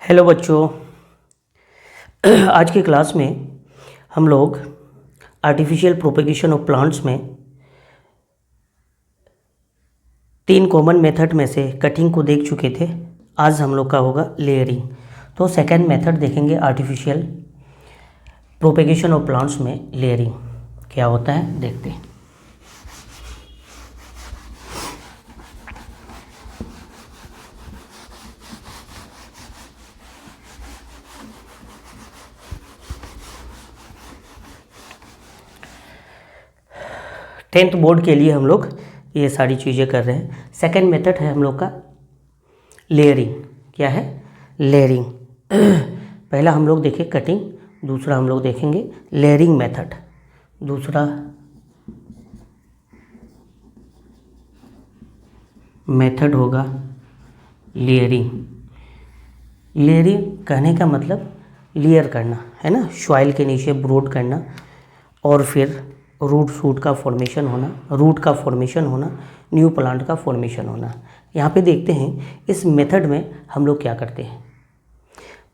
Hello बच्चों। आज की क्लास में हम लोग आर्टिफिशियल प्रोपेगेशन ऑफ प्लांट्स में 3 कॉमन मेथड में से कटिंग को देख चुके थे। आज हम लोग का होगा लेयरिंग। तो सेकंड मेथड देखेंगे आर्टिफिशियल प्रोपेगेशन ऑफ प्लांट्स में लेयरिंग क्या होता है देखते हैं। टेंथ बोर्ड के लिए हम लोग ये सारी चीज़ें कर रहे हैं। सेकंड मेथड है हम लोग का लेयरिंग। क्या है? लेयरिंग। पहला हम लोग देखें कटिंग, दूसरा हम लोग देखेंगे लेयरिंग मेथड। दूसरा मेथड होगा लेयरिंग। लेयरिंग कहने का मतलब लेयर करना है ना, सॉइल के नीचे ब्रोड करना और फिर रूट शूट का फॉर्मेशन होना, रूट का फॉर्मेशन होना, न्यू प्लांट का फॉर्मेशन होना। यहाँ पे देखते हैं इस मेथड में हम लोग क्या करते हैं।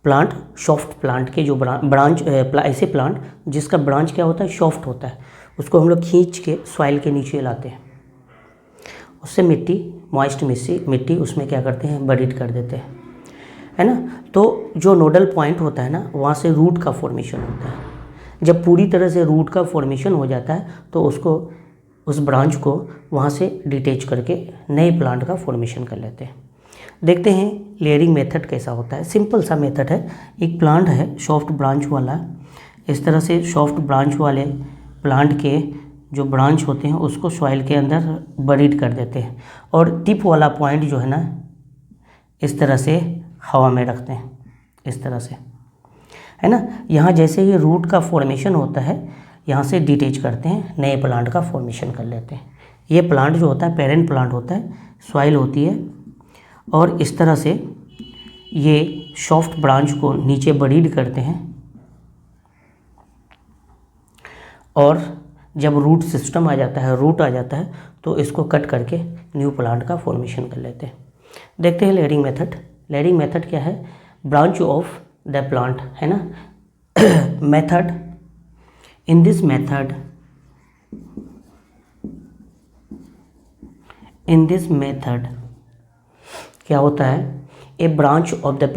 प्लांट, सॉफ्ट प्लांट के जो ब्रांच ऐसे प्लांट जिसका ब्रांच क्या होता है, सॉफ्ट होता है, उसको हम लोग खींच के सॉइल के नीचे लाते हैं। उससे मिट्टी, मॉइस्ट मिट्टी उसमें क्या करते हैं, बरीड कर देते हैं, है ना। तो जो नोडल पॉइंट होता है ना, वहाँ से रूट का फॉर्मेशन होता है। जब पूरी तरह से रूट का फॉर्मेशन हो जाता है तो उसको, उस ब्रांच को वहाँ से डिटेच करके नए प्लांट का फॉर्मेशन कर लेते हैं। देखते हैं लेयरिंग मेथड कैसा होता है। सिंपल सा मेथड है। एक प्लांट है सॉफ्ट ब्रांच वाला, इस तरह से सॉफ्ट ब्रांच वाले प्लांट के जो ब्रांच होते हैं उसको सॉइल के अंदर बरीड कर देते हैं और टिप वाला पॉइंट जो है ना, इस तरह से हवा में रखते हैं, इस तरह से, है ना। यहाँ जैसे ही रूट का फॉर्मेशन होता है, यहाँ से डिटेच करते हैं, नए प्लांट का फॉर्मेशन कर लेते हैं। ये प्लांट जो होता है पेरेंट प्लांट होता है, सॉइल होती है और इस तरह से ये सॉफ्ट ब्रांच को नीचे बरीड करते हैं और जब रूट सिस्टम आ जाता है, रूट आ जाता है, तो इसको कट करके न्यू प्लांट का फॉर्मेशन कर लेते हैं। देखते हैं लेयरिंग मेथड। लेयरिंग मेथड क्या है? ब्रांच ऑफ द प्लांट, है ना। मेथड, इन दिस मेथड क्या होता है, a branch of the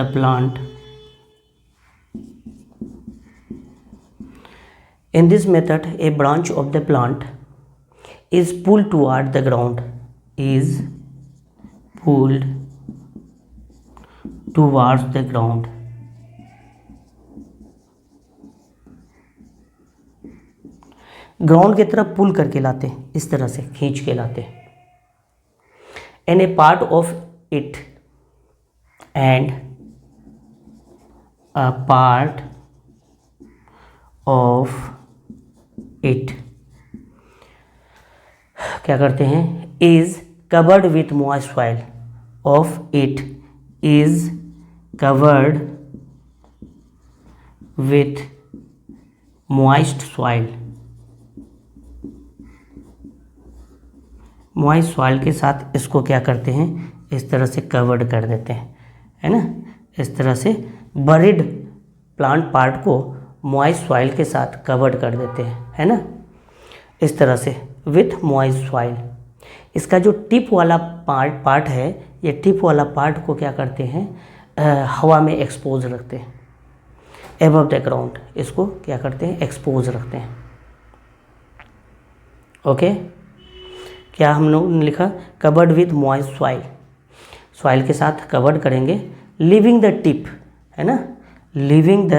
plant in this method a branch of the plant is pulled toward the ground, is pulled towards the ground. Ground की तरफ पुल करके लाते हैं, इस तरह से खींच के लाते हैं। And A part of it, and a part of it क्या करते हैं, is covered with moist soil, of it is covered with moist soil. Moist soil के साथ इसको क्या करते हैं, इस तरह से कवर्ड कर देते हैं, है ना। इस तरह से बरीड प्लांट पार्ट को मॉइस्ट सॉइल के साथ कवर्ड कर देते हैं, है ना, इस तरह से विथ मॉइस्ट सॉइल। इसका जो टिप वाला पार्ट है, ये टिप वाला पार्ट को क्या करते हैं, हवा में एक्सपोज रखते हैं, एबव द ग्राउंड। इसको क्या करते हैं, एक्सपोज रखते हैं। ओके, क्या हम लोग ने लिखा, covered with moist soil, soil के साथ कवर्ड करेंगे, लीविंग द टिप, है ना, लीविंग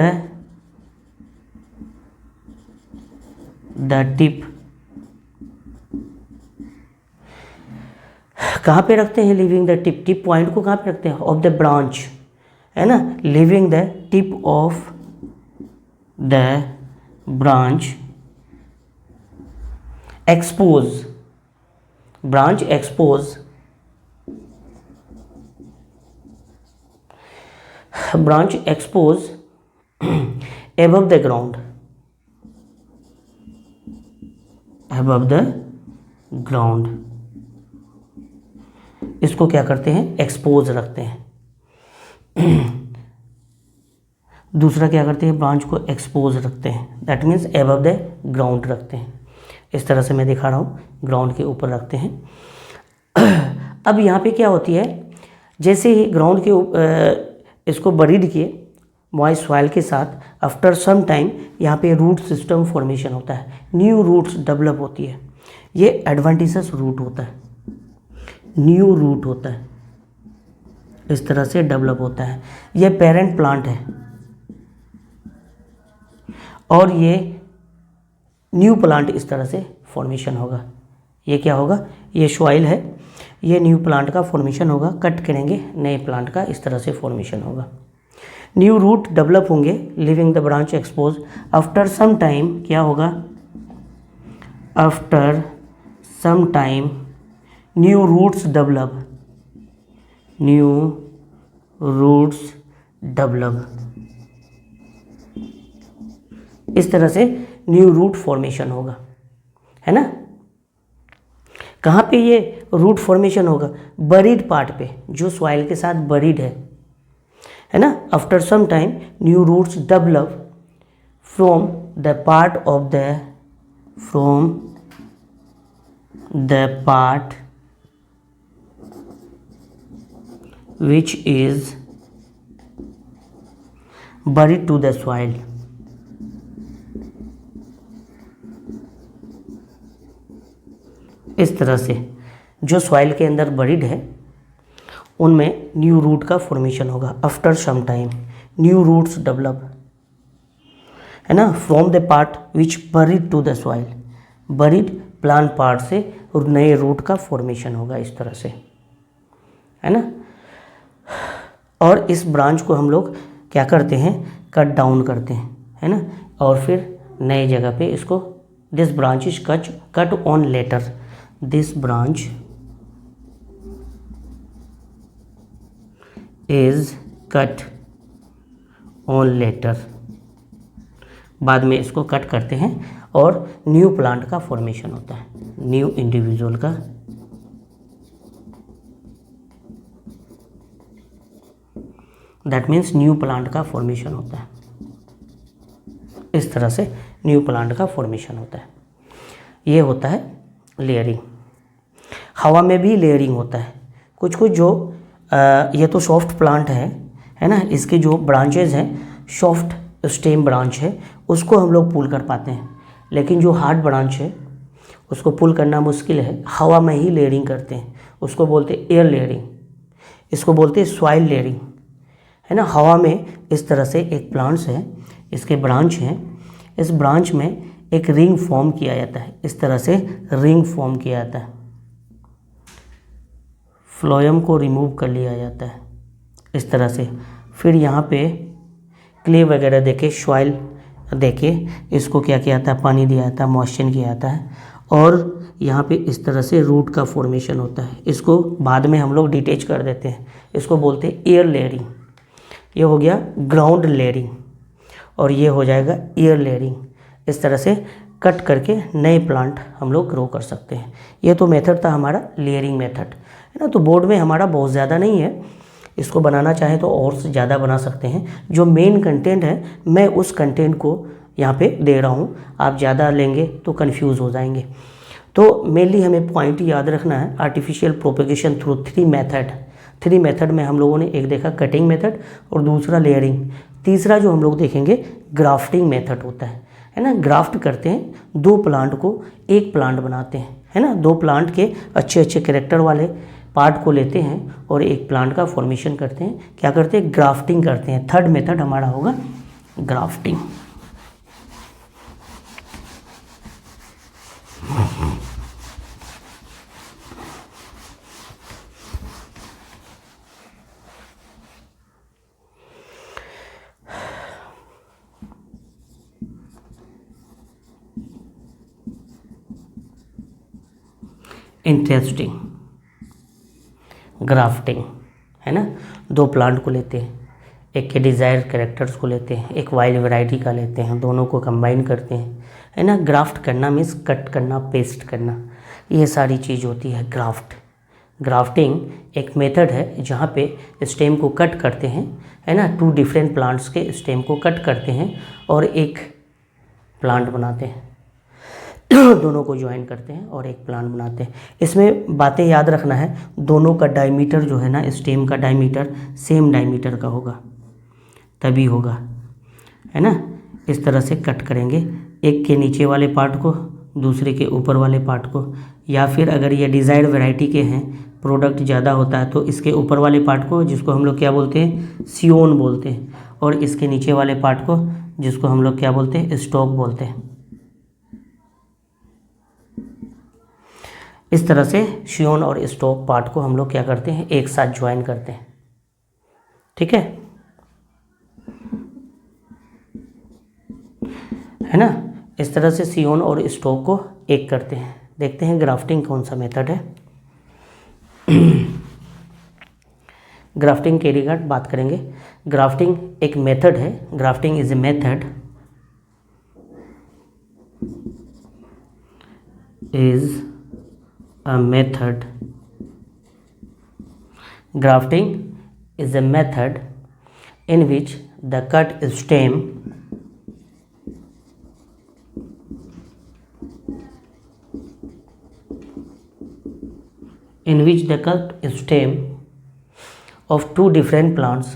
द टिप। कहाँ पे रखते हैं leaving the tip? Tip point को कहाँ पे रखते हैं, ऑफ द ब्रांच, है ना, leaving the tip of the branch expose, branch expose, branch expose above the ground, ground, इसको क्या करते हैं, एक्सपोज रखते हैं। दूसरा क्या करते हैं, ब्रांच को एक्सपोज रखते हैं, that means above the ground रखते हैं। इस तरह से मैं दिखा रहा हूँ, ग्राउंड के ऊपर रखते हैं। अब यहाँ पे क्या होती है, जैसे ही ग्राउंड के इसको बरीड किए मॉइस्ट सॉइल के साथ, आफ्टर सम टाइम यहाँ पे रूट सिस्टम फॉर्मेशन होता है, न्यू रूट्स डेवलप होती है। ये एडवेंटिशियस रूट होता है, न्यू रूट होता है, इस तरह से डेवलप होता है। ये पेरेंट प्लांट है और ये न्यू प्लांट इस तरह से फॉर्मेशन होगा। ये क्या होगा, ये सॉइल है, ये न्यू प्लांट का फॉर्मेशन होगा। कट करेंगे, नए प्लांट का इस तरह से फॉर्मेशन होगा। न्यू रूट डेवलप होंगे, leaving the branch expose. After some time क्या होगा, after some time new roots develop, new roots develop, इस तरह से न्यू रूट फॉर्मेशन होगा, है ना। कहाँ पे ये रूट फॉर्मेशन होगा, बरीड पार्ट पे, जो सॉइल के साथ बरीड है ना। After some time new roots develop from the part of the, from the part which is buried to the soil। इस तरह से जो सॉइल के अंदर बरीड है उनमें न्यू रूट का फॉर्मेशन होगा। After some time new roots develop, है ना, from the part which buried to the soil, buried plant part से और नए रूट का फॉर्मेशन होगा इस तरह से, है ना। और इस ब्रांच को हम लोग क्या करते हैं, कट डाउन करते हैं, है ना, और फिर नए जगह पे इसको, this branch is cut on later, this branch is cut on later, बाद में इसको कट करते हैं और न्यू प्लांट का फॉर्मेशन होता है, न्यू इंडिविजुअल का, दैट मीन्स न्यू प्लांट का फॉर्मेशन होता है। इस तरह से न्यू प्लांट का फॉर्मेशन होता है। ये होता है लेयरिंग। हवा में भी लेयरिंग होता है। कुछ कुछ जो ये तो सॉफ्ट प्लांट है ना, इसके जो ब्रांचेज हैं, सॉफ्ट स्टेम ब्रांच है, उसको हम लोग पुल कर पाते हैं। लेकिन जो हार्ड ब्रांच है उसको पुल करना मुश्किल है, हवा में ही लेयरिंग करते हैं, उसको बोलते हैं एयर लेयरिंग, इसको बोलते हैं सॉइल लेयरिंग, है ना। हवा में इस तरह से एक प्लांट्स है, इसके ब्रांच हैं, इस ब्रांच में एक रिंग फॉर्म किया जाता है, इस तरह से रिंग फॉर्म किया जाता है, फ्लोएम को रिमूव कर लिया जाता है इस तरह से। फिर यहाँ पे क्ले वगैरह देके, सॉइल देके इसको क्या किया जाता है, पानी दिया जाता है, मॉइस्चर किया जाता है, और यहाँ पे इस तरह से रूट का फॉर्मेशन होता है। इसको बाद में हम लोग डिटेच कर देते हैं, इसको बोलते हैं एयर लेयरिंग। ये हो गया ग्राउंड लेयरिंग और ये हो जाएगा एयर लेयरिंग। इस तरह से कट करके नए प्लांट हम लोग ग्रो कर सकते हैं। ये तो मेथड था हमारा लेयरिंग मेथड, है ना। तो बोर्ड में हमारा बहुत ज़्यादा नहीं है, इसको बनाना चाहें तो और से ज़्यादा बना सकते हैं। जो मेन कंटेंट है मैं उस कंटेंट को यहाँ पे दे रहा हूँ, आप ज़्यादा लेंगे तो कंफ्यूज हो जाएंगे। तो मेनली हमें पॉइंट याद रखना है, artificial propagation through three method में हम लोगों ने एक देखा कटिंग मेथड और दूसरा लेयरिंग, तीसरा जो हम लोग देखेंगे ग्राफ्टिंग मेथड होता है ना। ग्राफ्ट करते हैं, दो प्लांट को एक प्लांट बनाते हैं, है ना। दो प्लांट के अच्छे अच्छे कैरेक्टर वाले पार्ट को लेते हैं और एक प्लांट का फॉर्मेशन करते हैं। क्या करते हैं, ग्राफ्टिंग करते हैं। थर्ड मेथड हमारा होगा ग्राफ्टिंग। इंटरेस्टिंग ग्राफ्टिंग, है ना। दो प्लांट को लेते हैं, एक के डिज़ायर कैरेक्टर्स को लेते हैं, एक वाइल्ड वैरायटी का लेते हैं, दोनों को कंबाइन करते हैं, है ना। ग्राफ्ट करना मीन्स कट करना, पेस्ट करना, ये सारी चीज़ होती है ग्राफ्ट। ग्राफ्टिंग एक मेथड है जहाँ पे स्टेम को कट करते हैं, है ना, 2 डिफरेंट प्लांट्स के स्टेम को कट करते हैं और एक प्लांट बनाते हैं दोनों को ज्वाइन करते हैं और एक प्लांट बनाते हैं। इसमें बातें याद रखना है, दोनों का डायमीटर जो है ना, स्टेम का डायमीटर सेम डायमीटर का होगा तभी होगा, है ना। इस तरह से कट करेंगे, एक के नीचे वाले पार्ट को दूसरे के ऊपर वाले पार्ट को, या फिर अगर ये डिज़ायर्ड वैरायटी के हैं, प्रोडक्ट ज़्यादा होता है तो इसके ऊपर वाले पार्ट को, जिसको हम लोग क्या बोलते हैं, सियोन बोलते हैं, और इसके नीचे वाले पार्ट को, जिसको हम लोग क्या बोलते हैं, स्टॉक बोलते हैं। इस तरह से सियोन और स्टॉक पार्ट को हम लोग क्या करते हैं, एक साथ ज्वाइन करते हैं। ठीक है ना। इस तरह से सियोन और स्टॉक को एक करते हैं। देखते हैं ग्राफ्टिंग कौन सा मेथड है। ग्राफ्टिंग के रिगार्ड बात करेंगे। ग्राफ्टिंग एक मेथड है। Grafting is a method grafting is a method in which the cut stem of two different plants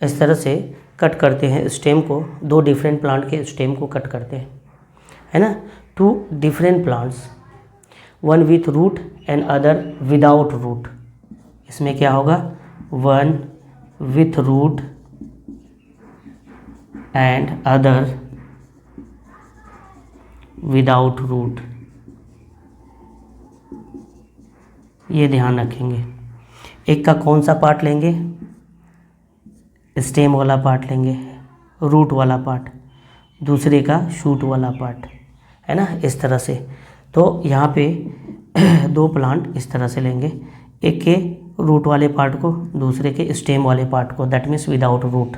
इस तरह से कट करते हैं स्टेम को, 2 डिफरेंट प्लांट के स्टेम को कट करते हैं, है ना। 2 different plants, one with root and other without root. इसमें क्या होगा, one with root and other without root, ये ध्यान रखेंगे। एक का कौन सा पार्ट लेंगे, स्टेम वाला पार्ट लेंगे, रूट वाला पार्ट, दूसरे का शूट वाला पार्ट, है ना। इस तरह से तो यहाँ पे 2 प्लांट इस तरह से लेंगे, एक के रूट वाले पार्ट को, दूसरे के स्टेम वाले पार्ट को, दैट मीन्स विदाउट रूट,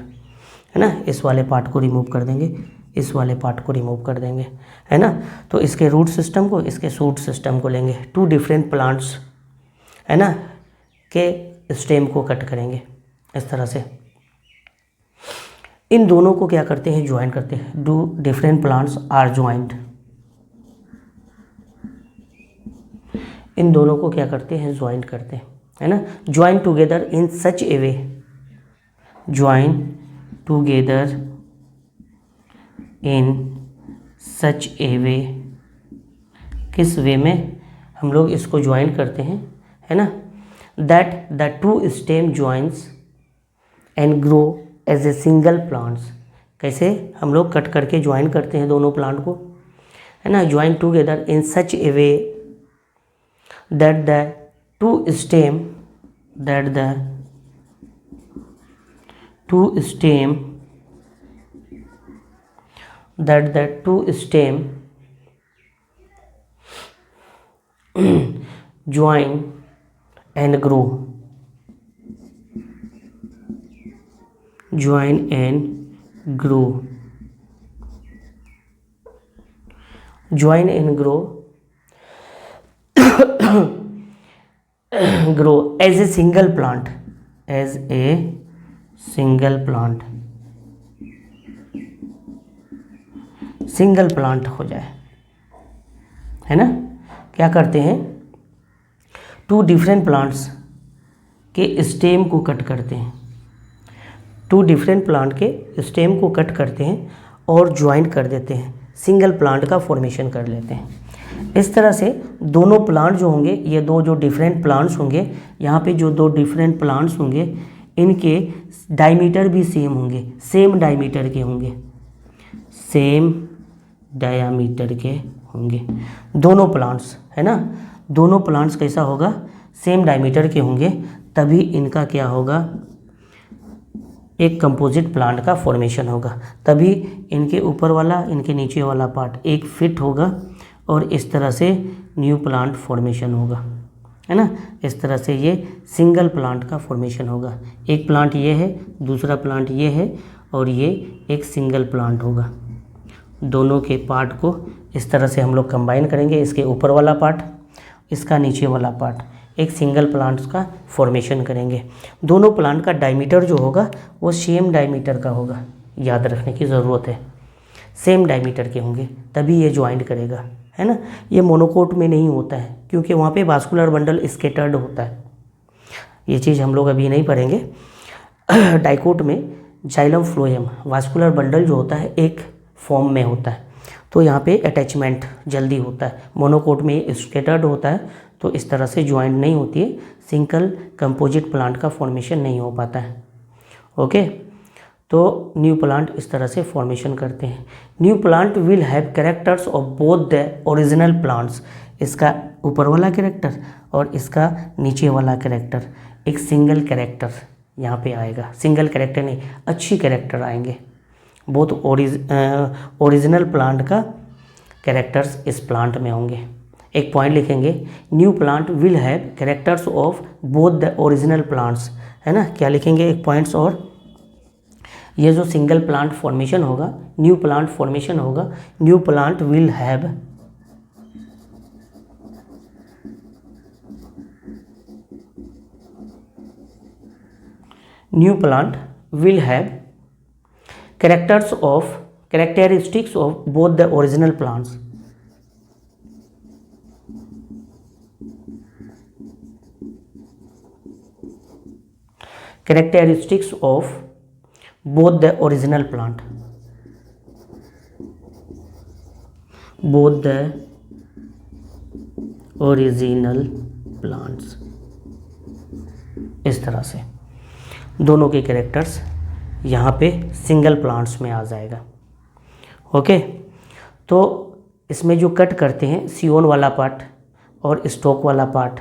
है ना। इस वाले पार्ट को रिमूव कर देंगे, इस वाले पार्ट को रिमूव कर देंगे, है ना। तो इसके रूट सिस्टम को, इसके शूट सिस्टम को लेंगे, 2 डिफरेंट प्लांट्स, है ना, के स्टेम को कट करेंगे इस तरह से। इन दोनों को क्या करते हैं, ज्वाइन करते हैं। 2 डिफरेंट प्लांट्स आर ज्वाइंट, इन दोनों को क्या करते हैं, ज्वाइन करते हैं, है ना। Join together in such a way, join together in such a way, किस वे में हम लोग इसको ज्वाइन करते हैं, है ना, that the 2 stem joins and grow as a single plants. कैसे हम लोग कट करके ज्वाइन करते हैं दोनों प्लांट को, है ना। Join together in such a way that the 2 stem join and grow, join and grow, join and grow grow as a single plant, as a single plant, single plant हो जाए, है ना। क्या करते हैं, 2 डिफरेंट प्लांट्स के stem को cut करते हैं, 2 डिफरेंट प्लांट के स्टेम को कट करते हैं और ज्वाइन कर देते हैं, सिंगल प्लांट का फॉर्मेशन कर लेते हैं। इस तरह से दोनों प्लांट जो होंगे, ये 2 जो डिफरेंट प्लांट्स होंगे, यहाँ पे जो 2 डिफरेंट प्लांट्स होंगे, इनके डायमीटर भी सेम होंगे, सेम डायमीटर के होंगे, सेम डायमीटर के होंगे दोनों प्लांट्स, है ना। दोनों प्लांट्स कैसा होगा, सेम डायमीटर के होंगे, तभी इनका क्या होगा, एक कंपोजिट प्लांट का फॉर्मेशन होगा, तभी इनके ऊपर वाला, इनके नीचे वाला पार्ट एक फिट होगा और इस तरह से न्यू प्लांट फॉर्मेशन होगा, है ना। इस तरह से ये सिंगल प्लांट का फॉर्मेशन होगा। एक प्लांट ये है, दूसरा प्लांट ये है, और ये एक सिंगल प्लांट होगा। दोनों के पार्ट को इस तरह से हम लोग कंबाइन करेंगे, इसके ऊपर वाला पार्ट, इसका नीचे वाला पार्ट, एक सिंगल प्लांट का फॉर्मेशन करेंगे। दोनों प्लांट का डायमीटर जो होगा वो सेम डायमीटर का होगा, याद रखने की ज़रूरत है, सेम डायमीटर के होंगे, तभी ये ज्वाइंट करेगा, है ना। ये मोनोकोट में नहीं होता है क्योंकि वहाँ पे वास्कुलर बंडल स्केटर्ड होता है, ये चीज़ हम लोग अभी नहीं पढ़ेंगे। डाइकोट में जाइलम फ्लोएम वास्कुलर बंडल जो होता है एक फॉर्म में होता है, तो यहाँ पे अटैचमेंट जल्दी होता है। मोनोकोट में स्केटर्ड होता है, तो इस तरह से ज्वाइंट नहीं होती है, सिंगल कंपोजिट प्लांट का फॉर्मेशन नहीं हो पाता है। ओके, तो न्यू प्लांट इस तरह से फॉर्मेशन करते हैं। New plant will have characters of both the original plants, इसका ऊपर वाला कैरेक्टर और इसका नीचे वाला कैरेक्टर, एक सिंगल कैरेक्टर यहाँ पे आएगा। सिंगल कैरेक्टर नहीं, अच्छी कैरेक्टर आएंगे। बोथ ओरिजिनल प्लांट का कैरेक्टर्स इस प्लांट में होंगे। एक पॉइंट लिखेंगे, new plant will have characters of both the original plants, है ना। क्या लिखेंगे, एक पॉइंट्स, और ये जो सिंगल प्लांट फॉर्मेशन होगा, न्यू प्लांट फॉर्मेशन होगा, new plant will have characteristics of both the original plants. Characteristics of both the original plant. Both the original plants, इस तरह से दोनों के कैरेक्टर्स यहाँ पे सिंगल प्लांट्स में आ जाएगा। ओके, तो इसमें जो कट करते हैं सियोन वाला पार्ट और स्टॉक वाला पार्ट,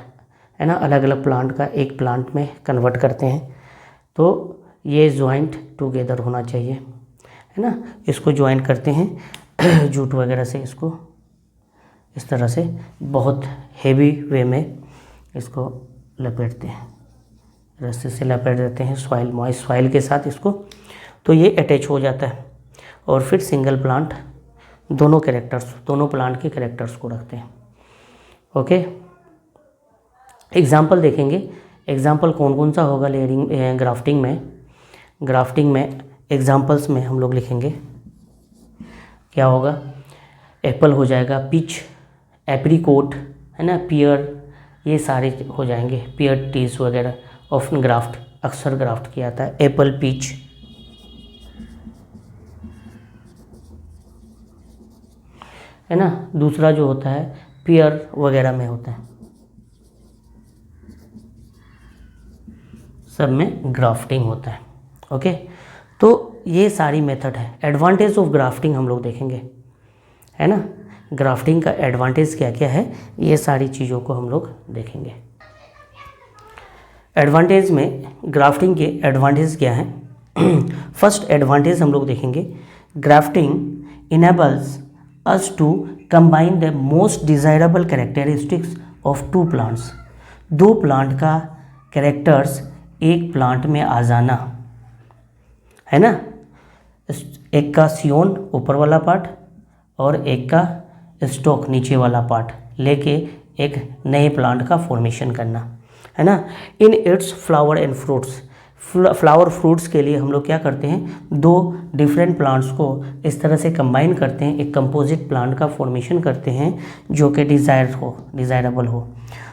है ना, अलग अलग प्लांट का एक प्लांट में कन्वर्ट करते हैं, तो ये ज्वाइंट टुगेदर होना चाहिए, है ना। इसको ज्वाइंट करते हैं जूट वगैरह से, इसको इस तरह से बहुत हेवी वे में इसको लपेटते हैं, रस्से से लपेट देते हैं सॉइल, मॉइस्ट सॉइल के साथ इसको, तो ये अटैच हो जाता है। और फिर सिंगल प्लांट दोनों प्लांट के कैरेक्टर्स को रखते हैं। ओके, एग्जाम्पल देखेंगे। एग्जाम्पल कौन कौन सा होगा लेयरिंग ग्राफ्टिंग में एग्जाम्पल्स में हम लोग लिखेंगे, क्या होगा, एप्पल हो जाएगा, पीच, एप्रीकोट, है ना, पियर, ये सारे हो जाएंगे, पियर टीज वगैरह। ऑफ्टन ग्राफ्ट, अक्सर ग्राफ्ट किया जाता है, एप्पल, पीच, है ना। दूसरा जो होता है पियर वगैरह में होता है, सब में ग्राफ्टिंग होता है। ओके, तो ये सारी मेथड है। एडवांटेज ऑफ ग्राफ्टिंग हम लोग देखेंगे, है ना। ग्राफ्टिंग का एडवांटेज क्या क्या है, ये सारी चीज़ों को हम लोग देखेंगे। एडवांटेज में ग्राफ्टिंग के एडवांटेज क्या है। फर्स्ट एडवांटेज हम लोग देखेंगे, grafting enables us to combine the most desirable characteristics of two plants. दो प्लांट का कैरेक्टर्स एक प्लांट में आ जाना, है ना। एक का सियोन ऊपर वाला पार्ट और एक का स्टॉक नीचे वाला पार्ट लेके एक नए प्लांट का फॉर्मेशन करना, है ना। In its flower and fruits, flower fruits के लिए हम लोग क्या करते हैं, दो डिफरेंट प्लांट्स को इस तरह से कंबाइन करते हैं, एक कंपोजिट प्लांट का फॉर्मेशन करते हैं जो कि डिज़ायरेबल हो।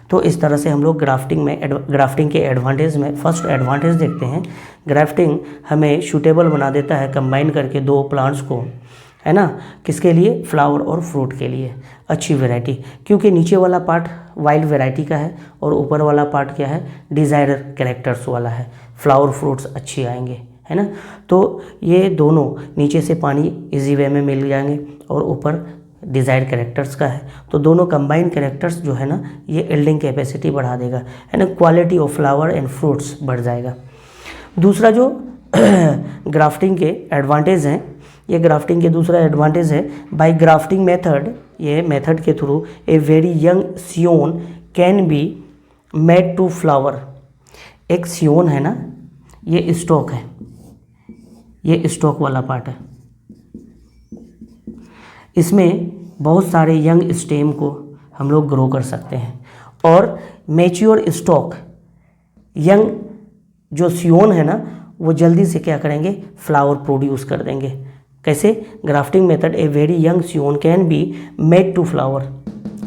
तो इस तरह से हम लोग ग्राफ्टिंग के एडवांटेज में फर्स्ट एडवांटेज देखते हैं। ग्राफ्टिंग हमें सूटेबल बना देता है कंबाइन करके दो प्लांट्स को, है ना, किसके लिए, फ्लावर और फ्रूट के लिए, अच्छी वैरायटी, क्योंकि नीचे वाला पार्ट वाइल्ड वैरायटी का है और ऊपर वाला पार्ट क्या है, डिज़ायरर कैरेक्टर्स वाला है, फ्लावर फ्रूट्स अच्छी आएंगे, है ना। तो ये दोनों नीचे से पानी इजी वे में मिल जाएंगे और ऊपर डिज़ायर कैरेक्टर्स का है, तो दोनों कंबाइन कैरेक्टर्स जो है ना, ये यील्डिंग कैपेसिटी बढ़ा देगा, है ना, quality of flower and fruits बढ़ जाएगा। दूसरा जो ग्राफ्टिंग के एडवांटेज हैं, ये ग्राफ्टिंग के दूसरा एडवांटेज है, बाय ग्राफ्टिंग मेथड, ये मेथड के through a very young scion can be made to flower, एक सियोन है ना, ये स्टॉक है, ये स्टॉक वाला पार्ट है, इसमें बहुत सारे यंग स्टेम को हम लोग ग्रो कर सकते हैं। और मैच्योर स्टॉक, यंग जो सियोन है ना, वो जल्दी से क्या करेंगे, फ्लावर प्रोड्यूस कर देंगे। कैसे? Grafting method, a very young scion can be made to flower,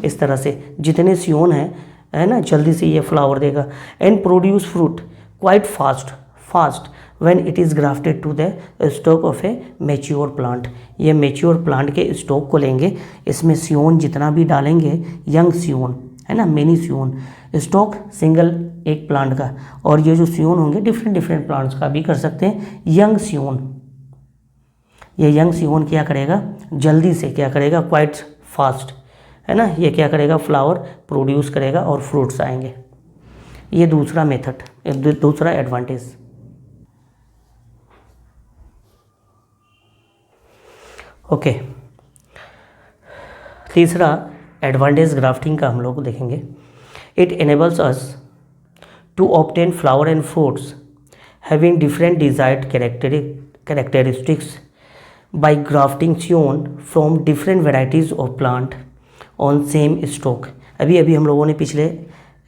इस तरह से जितने सियोन है ना, जल्दी से ये फ्लावर देगा। And produce fruit quite fast when it is grafted to the stock of a mature plant. ये मैच्योर प्लांट के स्टॉक को लेंगे, इसमें सियोन जितना भी डालेंगे, यंग सियोन है ना, मेनी सियोन, स्टॉक सिंगल एक प्लांट का, और ये जो सियोन होंगे डिफरेंट प्लांट्स का भी कर सकते हैं। यंग सियोन, ये यंग सियोन क्या करेगा, जल्दी से क्या करेगा, क्वाइट फास्ट है ना, ये क्या करेगा, फ्लावर प्रोड्यूस करेगा और फ्रूट्स आएंगे। ये दूसरा मेथड, दूसरा एडवांटेज। ओके, तीसरा एडवांटेज ग्राफ्टिंग का हम लोग देखेंगे। It enables us to obtain flower and fruits having different desired characteristics by grafting scion from different varieties of plant on same stock. अभी हम लोगों ने पिछले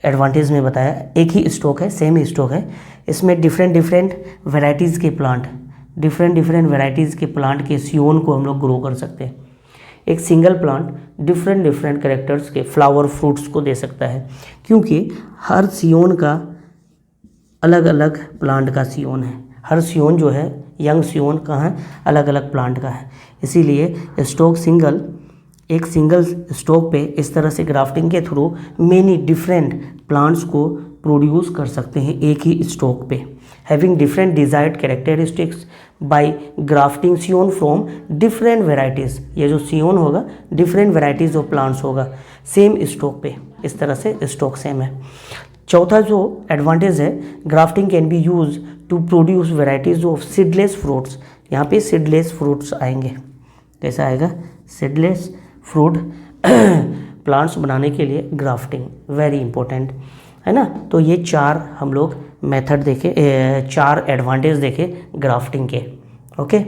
एडवांटेज में बताया, एक ही स्टॉक है, सेम स्टॉक है, इसमें डिफरेंट वेराइटीज़ के प्लांट, डिफरेंट वेराइटीज़ के प्लांट के सियोन को हम लोग ग्रो कर सकते हैं। एक सिंगल प्लांट डिफरेंट कैरेक्टर्स के फ्लावर फ्रूट्स को दे सकता है, क्योंकि हर सियोन का अलग अलग प्लांट का सियोन है, हर सियोन जो है, यंग सियोन का है, अलग अलग प्लांट का है। इसीलिए स्टॉक एक सिंगल स्टॉक पे इस तरह से ग्राफ्टिंग के थ्रू मेनी डिफरेंट प्लांट्स को प्रोड्यूस कर सकते हैं एक ही स्टॉक पे, having different desired characteristics by grafting scion from different varieties. ये जो सियोन होगा डिफरेंट वेराइटीज़ ऑफ प्लांट्स होगा सेम स्टॉक पे, इस तरह से स्टॉक सेम है। चौथा जो एडवांटेज है, grafting can be use to produce varieties of seedless fruits. यहाँ पे सीडलेस फ्रूट्स आएंगे, कैसा आएगा, सीडलेस फ्रूट प्लांट्स बनाने के लिए ग्राफ्टिंग वेरी इंपॉर्टेंट है ना। तो ये चार हम लोग मेथड देखे, चार एडवांटेज देखे ग्राफ्टिंग के। ओके